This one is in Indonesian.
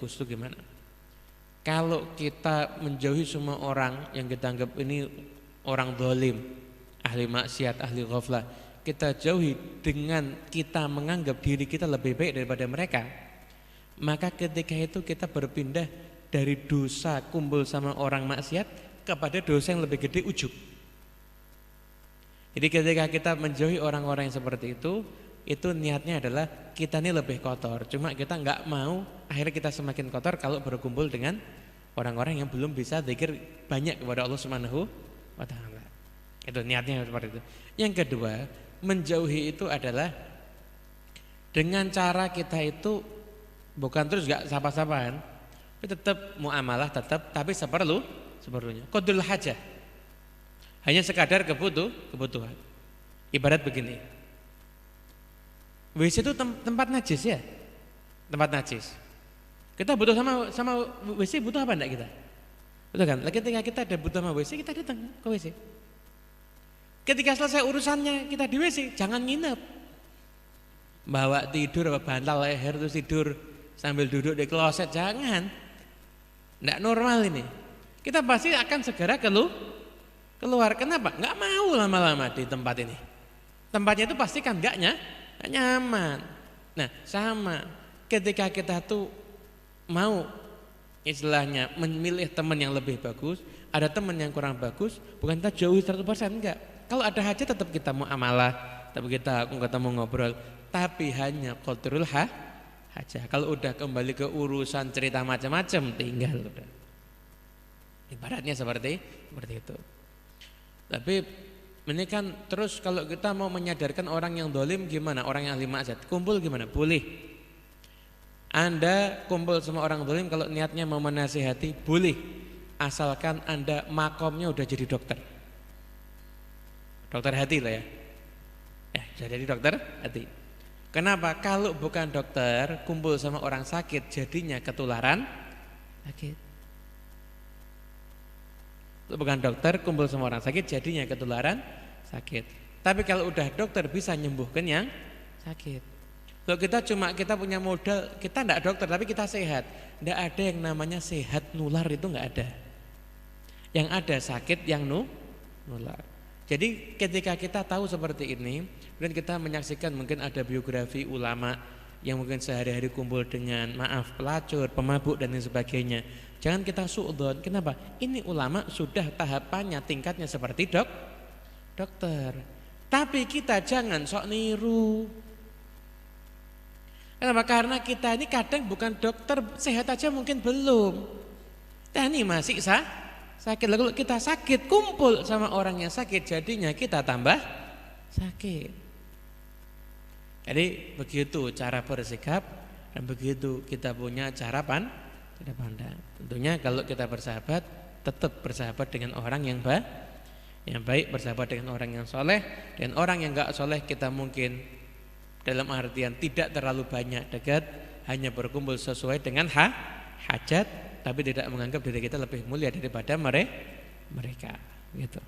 bagus itu gimana? Kalau kita menjauhi semua orang yang kita anggap ini orang zalim, ahli maksiat, ahli ghaflah, kita jauhi dengan kita menganggap diri kita lebih baik daripada mereka, maka ketika itu kita berpindah dari dosa kumpul sama orang maksiat kepada dosa yang lebih gede, ujub. Jadi ketika kita menjauhi orang-orang yang seperti itu niatnya adalah kita ini lebih kotor. Cuma kita nggak mau akhirnya kita semakin kotor kalau berkumpul dengan orang-orang yang belum bisa zikir banyak kepada Allah Subhanahu wa taala. Itu niatnya seperti itu. Yang kedua, menjauhi itu adalah dengan cara kita itu bukan terus gak sapa-sapaan, tapi tetap muamalah tetap, tapi seperlunya. Qadrul hajah. Hanya sekadar kebutuhan. Ibarat begini. WC itu tempat najis ya? Tempat najis. Kita butuh sama WC, butuh apa enggak kita? Betul kan? Ketika kita ada butuh sama WC, kita datang ke WC. Ketika selesai urusannya kita di WC, jangan nginep. Bawa tidur, bantal leher terus tidur sambil duduk di kloset, jangan. Enggak normal ini. Kita pasti akan segera keluar. Kenapa? Enggak mau lama-lama di tempat ini. Tempatnya itu pasti kan enggak nyaman. Nah, sama ketika kita tuh mau istilahnya memilih teman yang lebih bagus, ada teman yang kurang bagus, bukan kita jauhi 100%, enggak. Kalau ada hajat tetap kita muamalah, tetap kita ketemu ngobrol, tapi hanya qatrul hajah. Kalau udah kembali ke urusan cerita macam-macam, tinggal udah. Ibaratnya seperti itu. Tapi ini kan terus kalau kita mau menyadarkan orang yang dolim gimana? Orang yang ahli maksiat, kumpul gimana? Boleh. Anda kumpul sama orang dolim kalau niatnya mau menasihati, boleh. Asalkan Anda makomnya udah jadi dokter. Dokter hati lah ya. Sudah jadi dokter hati. Kenapa? Kalau bukan dokter, kumpul sama orang sakit, jadinya ketularan sakit. Kalau bukan dokter, kumpul sama orang sakit, jadinya ketularan sakit. Tapi kalau udah dokter bisa nyembuhkan yang sakit. Kalau kita punya modal, kita enggak dokter tapi kita sehat. Enggak ada yang namanya sehat nular, itu enggak ada. Yang ada sakit yang nular. Jadi ketika kita tahu seperti ini, dan kita menyaksikan mungkin ada biografi ulama yang mungkin sehari-hari kumpul dengan pelacur, pemabuk dan lain sebagainya. Jangan kita suudzon. Kenapa? Ini ulama sudah tahapannya, tingkatnya seperti dokter. Tapi kita jangan sok niru. Kenapa? Karena kita ini kadang bukan dokter, sehat aja mungkin belum. Nah ini masih sakit. Lalu kita sakit, kumpul sama orang yang sakit, jadinya kita tambah sakit. Jadi begitu cara bersikap dan begitu kita punya cara pandang. Tentunya kalau kita bersahabat, tetap bersahabat dengan orang yang baik, bersahabat dengan orang yang soleh. Dan orang yang enggak soleh kita mungkin dalam artian tidak terlalu banyak dekat, hanya berkumpul sesuai dengan hajat, tapi tidak menganggap diri kita lebih mulia daripada mereka. Gitu.